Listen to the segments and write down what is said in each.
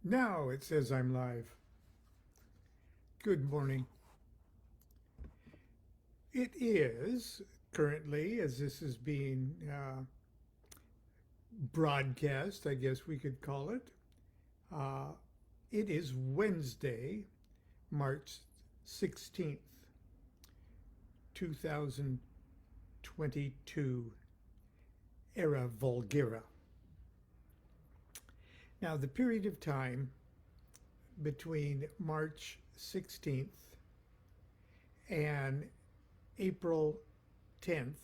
Now it says I'm live. Good morning. It is currently, as this is being broadcast, I guess we could call it, uh, it is Wednesday, March 16th, 2022, Era Vulgara. Now, the period of time between March 16th and April 10th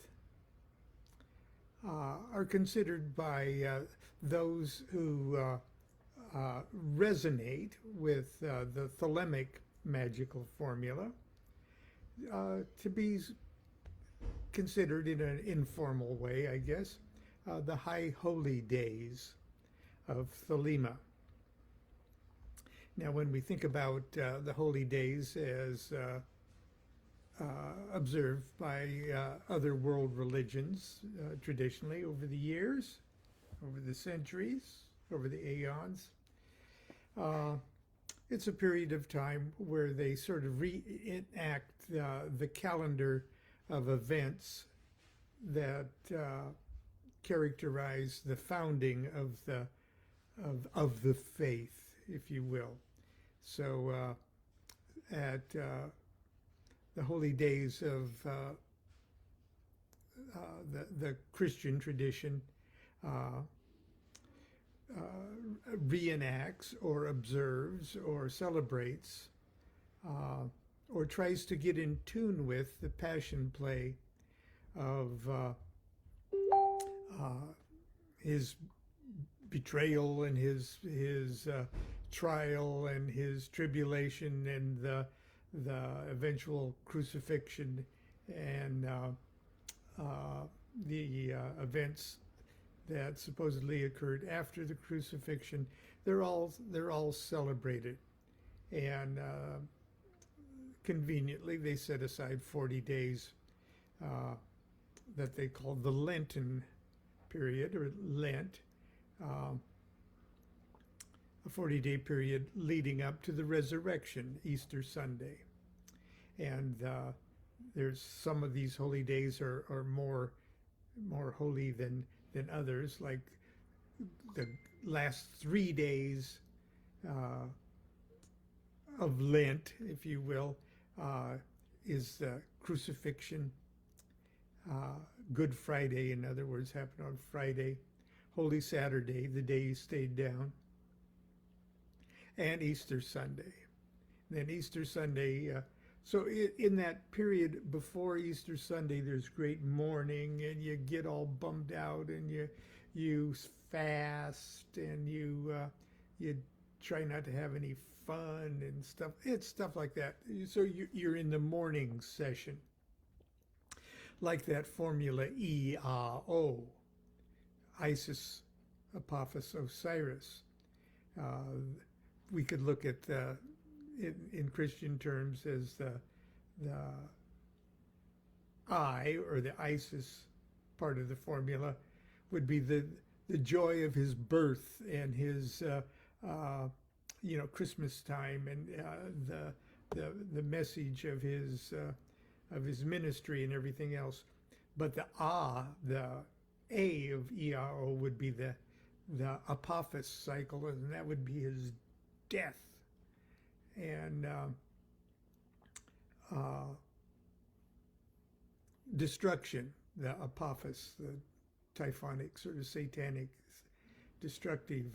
are considered by those who resonate with the thelemic magical formula to be considered in an informal way, I guess, the high holy days of Thelema. Now, when we think about the holy days as observed by other world religions traditionally over the years, over the centuries, over the aeons, it's a period of time where they sort of reenact the calendar of events that characterize the founding of the faith, if you will. So at the holy days of the Christian tradition, reenacts or observes or celebrates or tries to get in tune with the passion play of his betrayal and his trial and his tribulation and the eventual crucifixion and the events that supposedly occurred after the crucifixion. They're all celebrated, and conveniently they set aside 40 days that they call the Lenten period, or Lent, a 40-day period leading up to the resurrection, Easter Sunday. And there's some of these holy days are more holy than others, like the last 3 days of Lent, if you will, is the crucifixion. Good Friday, in other words, happened on Friday. Holy Saturday, the day he stayed down. And Easter Sunday. Then Easter Sunday, so in that period before Easter Sunday, there's great mourning, and you get all bummed out, and you fast, and you try not to have any fun and stuff. It's stuff like that. So you're in the mourning session, like that formula E-A-O, Isis, Apophis, Osiris. We could look at in Christian terms as the I, or the Isis part of the formula, would be the joy of his birth and his Christmas time, and the message of his ministry and everything else. But the A of EAO would be the Apophis cycle, and that would be his death and destruction, the Apophis, the typhonic, sort of satanic, destructive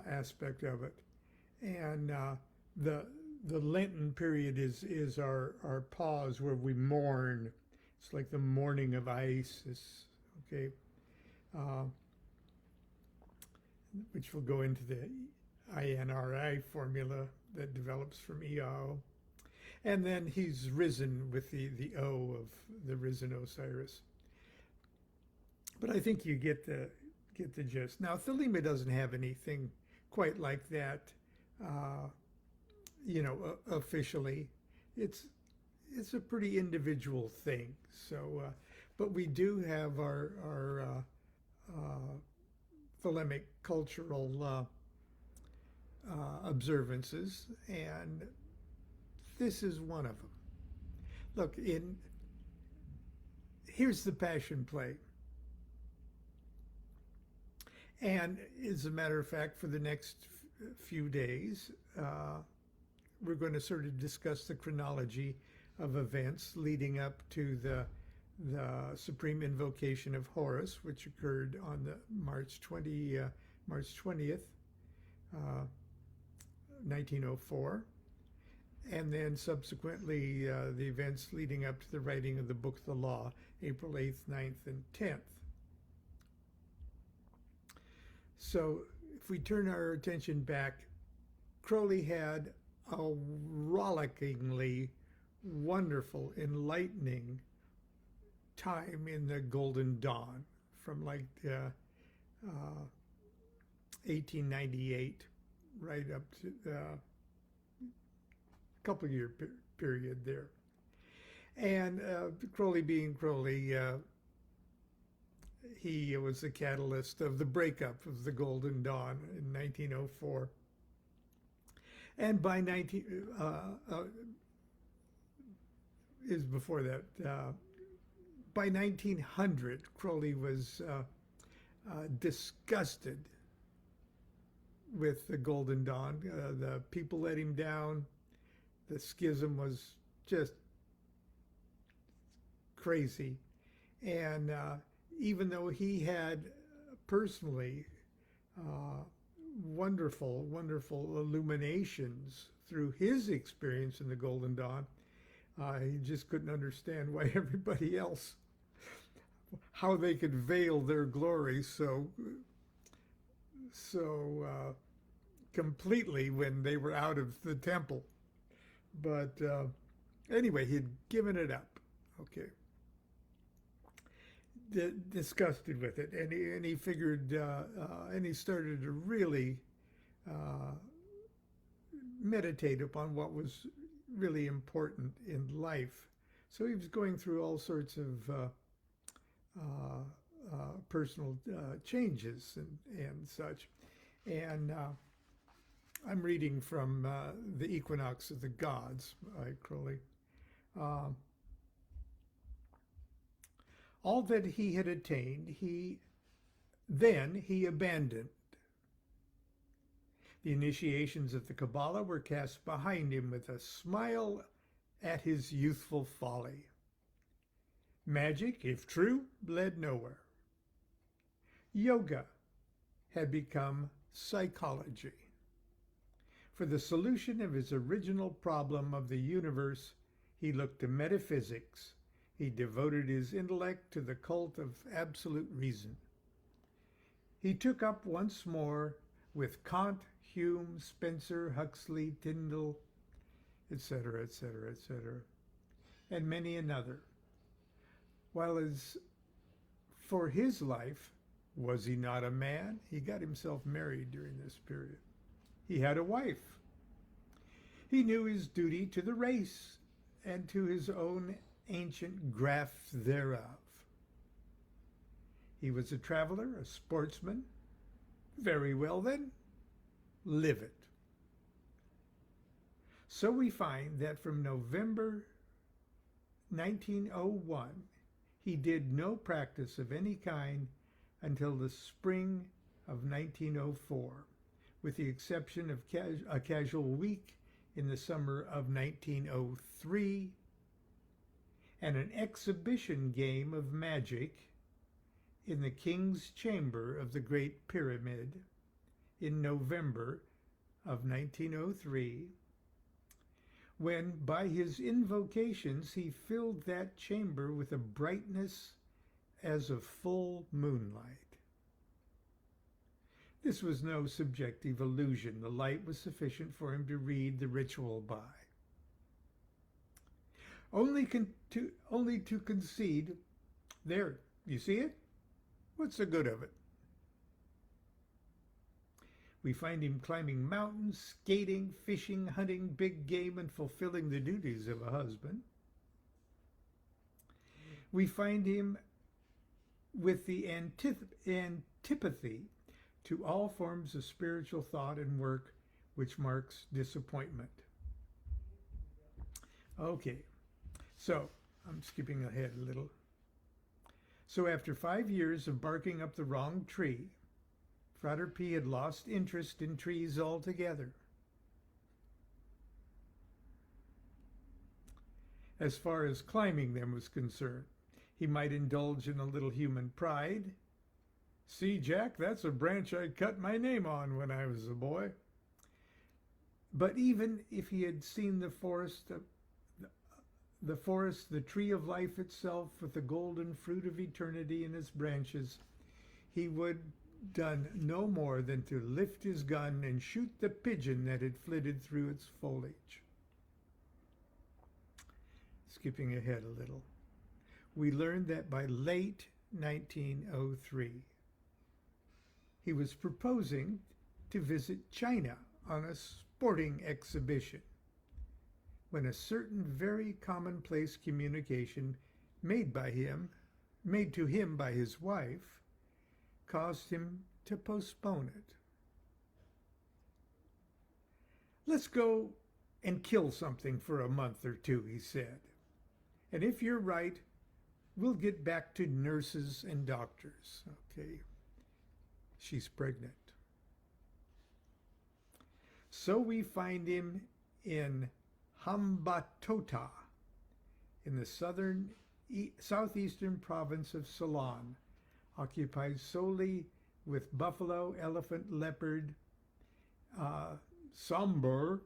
aspect of it. And the Lenten period is our pause where we mourn. It's like the mourning of Isis, okay? Which will go into the INRI formula that develops from EAO. And then he's risen with the O of the risen Osiris. But I think you get the gist. Now, Thelema doesn't have anything quite like that, officially. It's a pretty individual thing. So, but we do have our thelemic cultural observances, and this is one of them. Look, here's the Passion Play. And as a matter of fact, for the next few days, we're going to sort of discuss the chronology of events leading up to the Supreme Invocation of Horus, which occurred on the March 20th, 1904, and then subsequently the events leading up to the writing of the Book of the Law, April 8th, 9th, and 10th. So if we turn our attention back, Crowley had a rollickingly wonderful, enlightening time in the Golden Dawn from like 1898 right up to a couple year period there. And Crowley being Crowley, he was the catalyst of the breakup of the Golden Dawn in 1904. And by is before that. By 1900, Crowley was disgusted with the Golden Dawn. The people let him down. The schism was just crazy. And even though he had personally wonderful illuminations through his experience in the Golden Dawn, he just couldn't understand why everybody else, how they could veil their glory so completely when they were out of the temple. But anyway, he'd given it up. Okay. Disgusted with it, and he figured, and he started to really meditate upon what was really important in life. So he was going through all sorts of personal changes and such. And I'm reading from The Equinox of the Gods by Crowley. All that he had attained, he abandoned. The initiations of the Kabbalah were cast behind him with a smile at his youthful folly. Magic, if true, led nowhere. Yoga had become psychology. For the solution of his original problem of the universe, he looked to metaphysics. He devoted his intellect to the cult of absolute reason. He took up once more with Kant, Hume, Spencer, Huxley, Tyndall, etc., etc., etc., and many another. While for his life, was he not a man? He got himself married during this period. He had a wife. He knew his duty to the race and to his own ancient graft thereof. He was a traveler, a sportsman. Very well then, live it. So we find that from November 1901, he did no practice of any kind until the spring of 1904, with the exception of a casual week in the summer of 1903, and an exhibition game of magic in the King's Chamber of the Great Pyramid in November of 1903, when by his invocations he filled that chamber with a brightness as of full moonlight. This was no subjective illusion. The light was sufficient for him to read the ritual by. Only to concede, there, you see it? What's the good of it? We find him climbing mountains, skating, fishing, hunting big game, and fulfilling the duties of a husband. We find him with the antipathy to all forms of spiritual thought and work which marks disappointment. Okay, so I'm skipping ahead a little. So after 5 years of barking up the wrong tree, Frater P had lost interest in trees altogether. As far as climbing them was concerned, he might indulge in a little human pride. See, Jack, that's a branch I cut my name on when I was a boy. But even if he had seen the forest, the tree of life itself with the golden fruit of eternity in its branches, he would done no more than to lift his gun and shoot the pigeon that had flitted through its foliage. Skipping ahead a little, we learned that by late 1903, he was proposing to visit China on a sporting exhibition, when a certain very commonplace communication made to him by his wife, caused him to postpone it. Let's go and kill something for a month or two, he said. And if you're right, we'll get back to nurses and doctors. Okay, she's pregnant. So we find him in Hambantota, in the southeastern province of Ceylon, occupied solely with buffalo, elephant, leopard, sambar,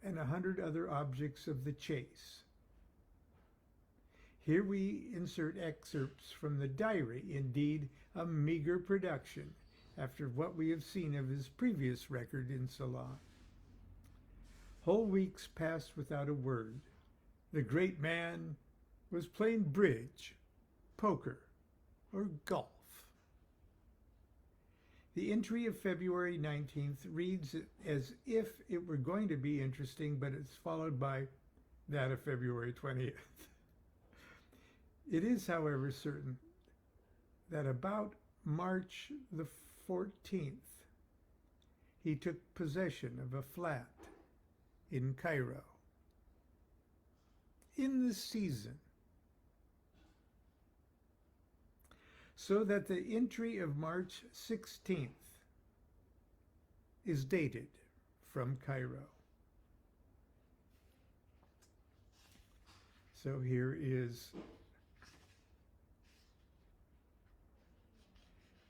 and 100 other objects of the chase. Here we insert excerpts from the diary, indeed a meager production after what we have seen of his previous record in Ceylon. Whole weeks passed without a word. The great man was playing bridge, poker, or golf. The entry of February 19th reads as if it were going to be interesting, but it's followed by that of February 20th. It is, however, certain that about March the 14th, he took possession of a flat in Cairo. In the season. So that the entry of March 16th is dated from Cairo. So here is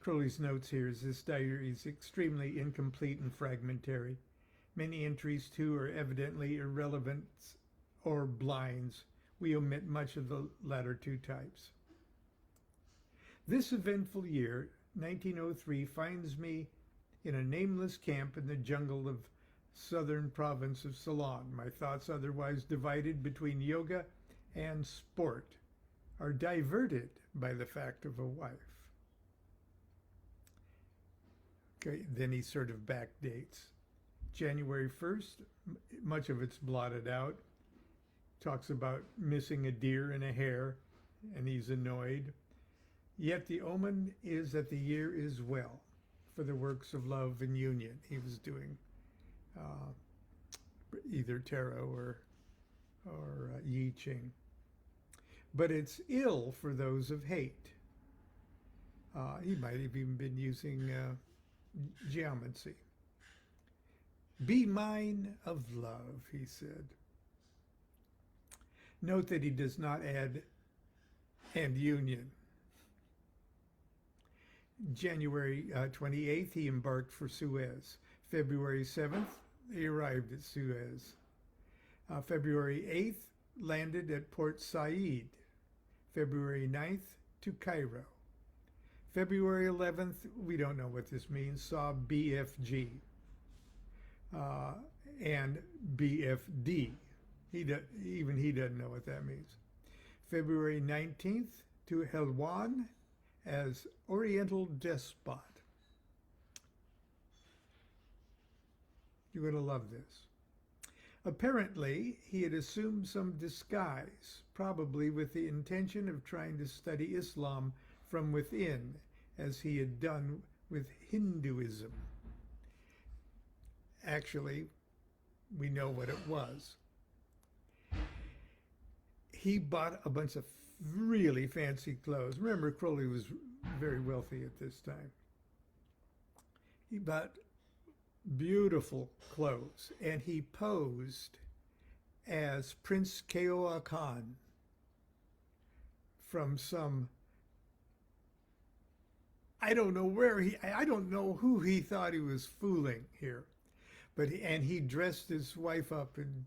Crowley's notes here is this diary is extremely incomplete and fragmentary. Many entries, too, are evidently irrelevant or blinds. We omit much of the latter two types. This eventful year, 1903, finds me in a nameless camp in the jungle of southern province of Ceylon. My thoughts, otherwise divided between yoga and sport, are diverted by the fact of a wife. Okay, then he sort of backdates. January 1st, much of it's blotted out. Talks about missing a deer and a hare, and he's annoyed. Yet the omen is that the year is well for the works of love and union. He was doing either tarot or Yi Ching. But it's ill for those of hate. He might have even been using geomancy. Be mine of love, he said. Note that he does not add and union. January 28th, he embarked for Suez. February 7th, he arrived at Suez. February 8th, landed at Port Said. February 9th, to Cairo. February 11th, we don't know what this means, saw BFG and BFD. Even he doesn't know what that means. February 19th, to Helwan as Oriental Despot. You're going to love this. Apparently, he had assumed some disguise, probably with the intention of trying to study Islam from within, as he had done with Hinduism. Actually, we know what it was. He bought a bunch of really fancy clothes. Remember, Crowley was very wealthy at this time. He bought beautiful clothes, and he posed as Prince Keoa Khan from some, I don't know who he thought he was fooling here, but he dressed his wife up in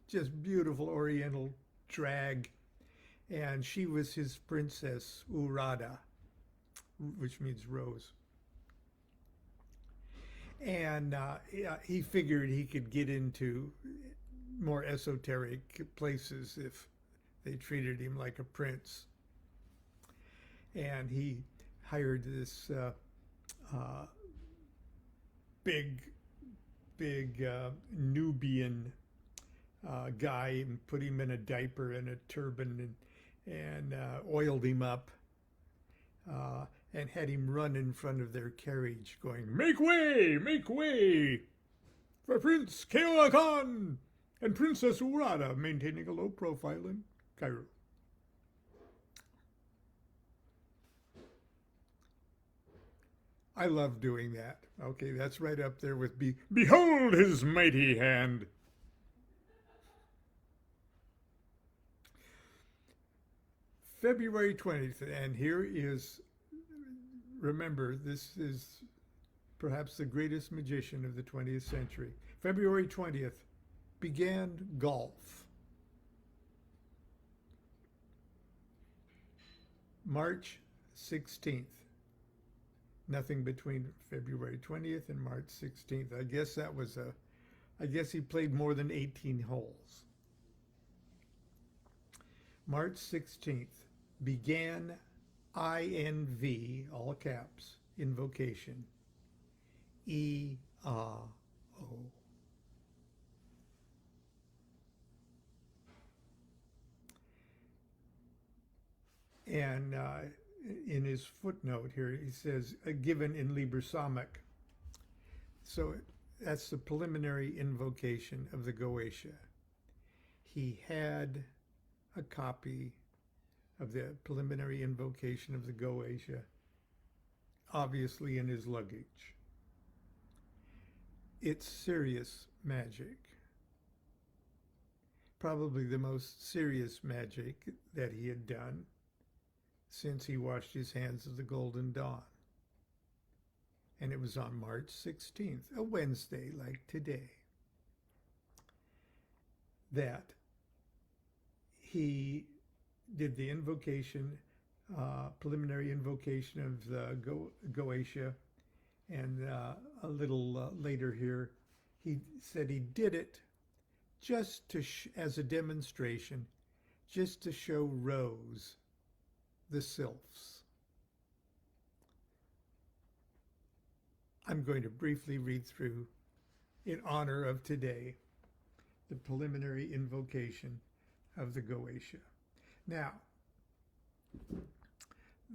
just beautiful Oriental drag, and she was his Princess Urada, which means rose. And he figured he could get into more esoteric places if they treated him like a prince. And he hired this big Nubian guy and put him in a diaper and a turban and oiled him up and had him run in front of their carriage going, make way for Prince Keoa Khan and Princess Urada, maintaining a low profile in Cairo. I love doing that. Okay, that's right up there with behold his mighty hand. February 20th, and here is, remember, this is perhaps the greatest magician of the 20th century. February 20th began golf. March 16th. Nothing between February 20th and March 16th. I guess he played more than 18 holes. March 16th began INV, all caps, invocation. E-A-O. And in his footnote here, he says, given in Liber Samic. So that's the preliminary invocation of the Goetia. He had a copy of the preliminary invocation of the Goetia, obviously in his luggage. It's serious magic. Probably the most serious magic that he had done since he washed his hands of the Golden Dawn. And it was on March 16th, a Wednesday like today, that he did the invocation, preliminary invocation of the Goetia, and a little later here, he said he did it just to as a demonstration, just to show Rose the sylphs. I'm going to briefly read through, in honor of today, the preliminary invocation of the Goetia. Now,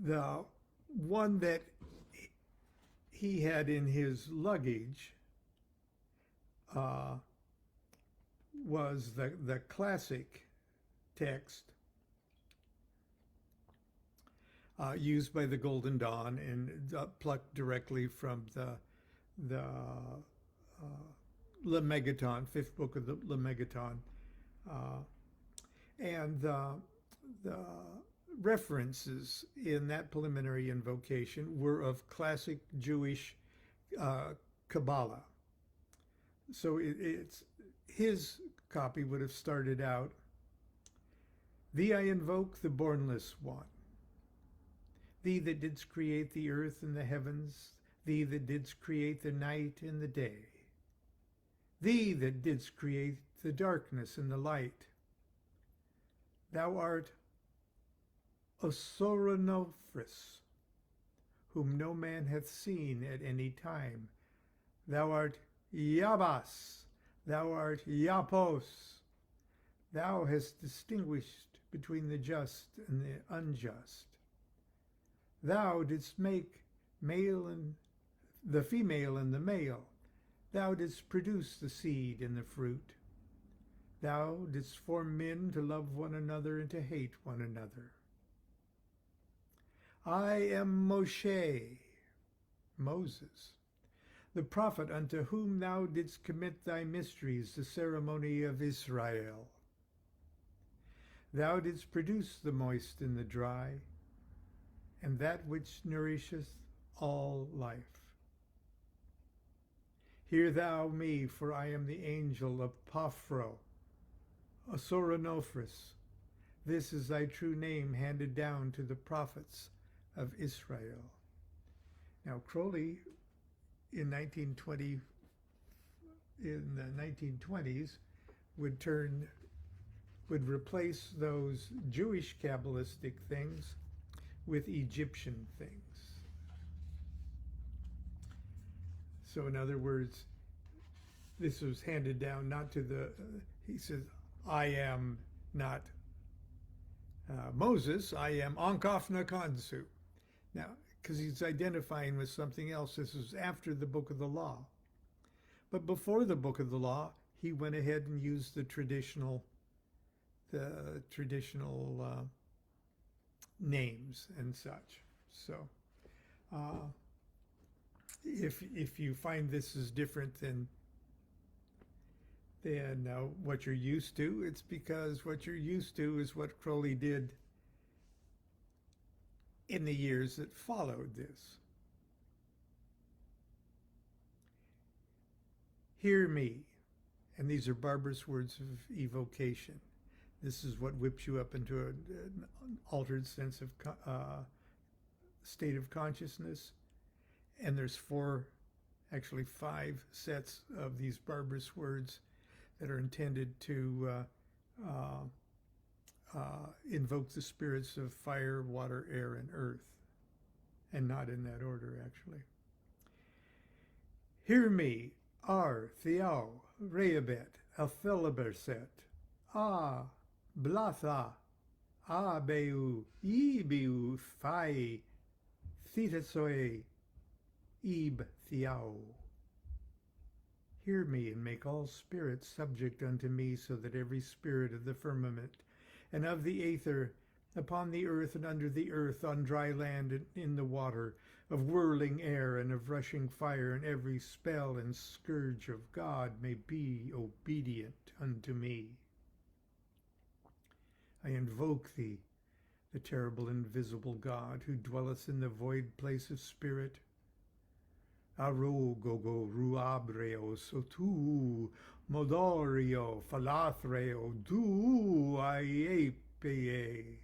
the one that he had in his luggage was the classic text used by the Golden Dawn and plucked directly from the Lemegeton, fifth book of the Lemegeton. And the references in that preliminary invocation were of classic Jewish Kabbalah. So it's his copy would have started out, "Thee I invoke, the bornless one. Thee that didst create the earth and the heavens, thee that didst create the night and the day, thee that didst create the darkness and the light. Thou art Osoronophris, whom no man hath seen at any time. Thou art Yabas, thou art Yapos. Thou hast distinguished between the just and the unjust. Thou didst make male and the female and the male. thou didst produce the seed and the fruit. Thou didst form men to love one another and to hate one another. I am Moshe, Moses, the prophet unto whom thou didst commit thy mysteries, the ceremony of Israel. Thou didst produce the moist and the dry, and that which nourisheth all life. Hear thou me, for I am the angel of Paphro, Asoronophris. This is thy true name handed down to the prophets of Israel. Now Crowley in the 1920s would replace those Jewish Kabbalistic things with Egyptian things. So in other words, this was handed down not to the, he says, I am not Moses, I am Ankaf Nakansu. Now, because he's identifying with something else, this is after the Book of the Law. But before the Book of the Law, he went ahead and used the traditional names and such. So if you find this is different than what you're used to, it's because what you're used to is what Crowley did in the years that followed this. Hear me, and these are Barbarous words of evocation. This is what whips you up into an altered sense of state of consciousness. And there's actually five sets of these Barbarous words that are intended to invoke the spirits of fire, water, air, and earth. And not in that order, actually. Hear me, Ar, Theao, Reabet, Athelaberset, Blatha, Beu, Ibiu, Phai, Thetasoe, Ib, Theao. Hear me, and make all spirits subject unto me, so that every spirit of the firmament and of the aether, upon the earth and under the earth, on dry land and in the water, of whirling air and of rushing fire, and every spell and scourge of God may be obedient unto me. I invoke thee, the terrible invisible God, who dwelleth in the void place of spirit. Aro gogo ruabreo sotu modorio falathreo du aiepee.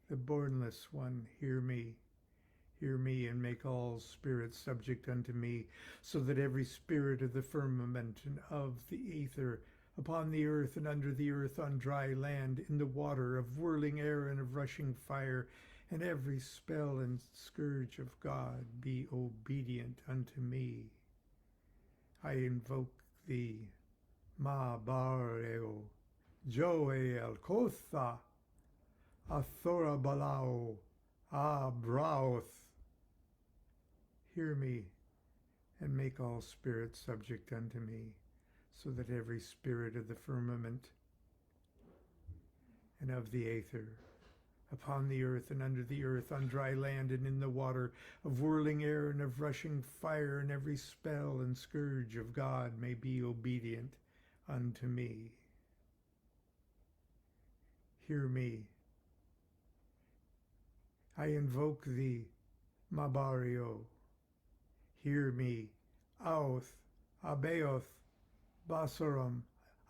The bornless one, hear me, and make all spirits subject unto me, so that every spirit of the firmament and of the aether, upon the earth and under the earth, on dry land, in the water, of whirling air and of rushing fire, and every spell and scourge of God be obedient unto me. I invoke thee, Ma Bareo, Joel Kotha, Athora Balao, Braoth. Hear me, and make all spirits subject unto me, so that every spirit of the firmament and of the aether, upon the earth and under the earth, on dry land and in the water, of whirling air and of rushing fire, and every spell and scourge of God may be obedient unto me. Hear me. I invoke thee, Mabario. Hear me, Auth, Abeoth, Basaram,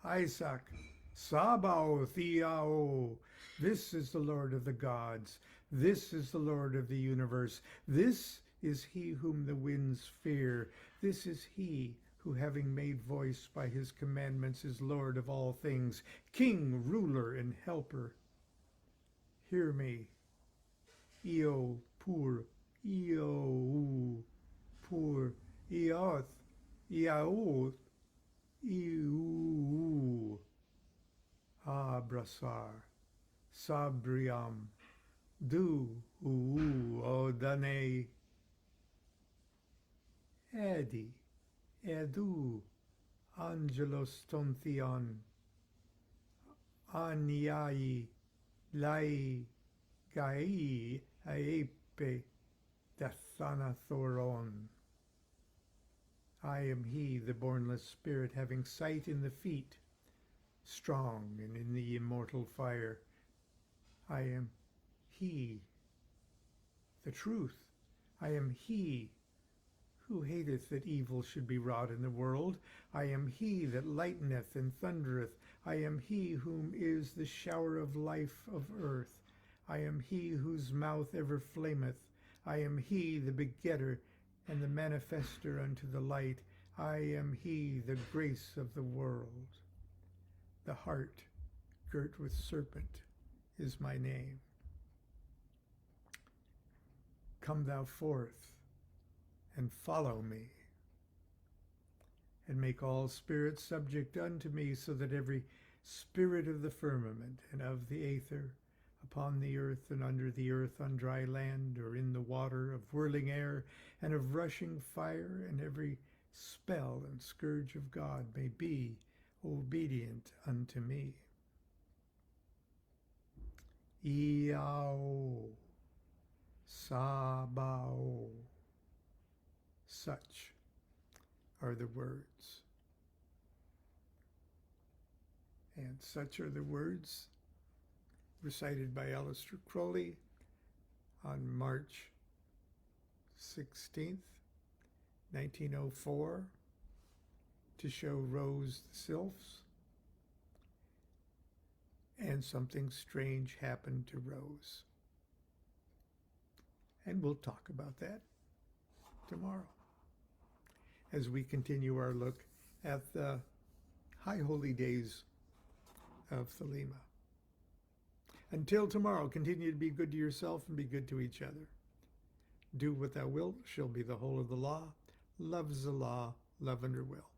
Isaac, Sabaoth, Iao. This is the Lord of the gods. This is the Lord of the universe. This is he whom the winds fear. This is he who, having made voice by his commandments, is Lord of all things, King, ruler, and helper. Hear me. Io pur, Io pur, Ioth, Iaoth, Iu, Abrasar, Sabriam, Du, Odane. Edi, edu, angelos ton theon, aniai, lai, gai, aepe, dathanathoron. I am he, the bornless spirit, having sight in the feet, strong and in the immortal fire. I am he, the truth. I am he who hateth that evil should be wrought in the world. I am he that lighteneth and thundereth. I am he whom is the shower of life of earth. I am he whose mouth ever flameth. I am he, the begetter and the manifester unto the light. I am he, the grace of the world. The heart girt with serpent is my name. Come thou forth and follow me, and make all spirits subject unto me, so that every spirit of the firmament and of the aether, upon the earth and under the earth, on dry land or in the water, of whirling air and of rushing fire, and every spell and scourge of God may be obedient unto me. Iao, Sabao. Such are the words. And such are the words recited by Aleister Crowley on March 16th, 1904, to show Rose the Sylphs. And something strange happened to Rose. And we'll talk about that tomorrow as we continue our look at the high holy days of Thelema. Until tomorrow, continue to be good to yourself and be good to each other. Do what thou wilt shall be the whole of the law. Love's the law, love under will.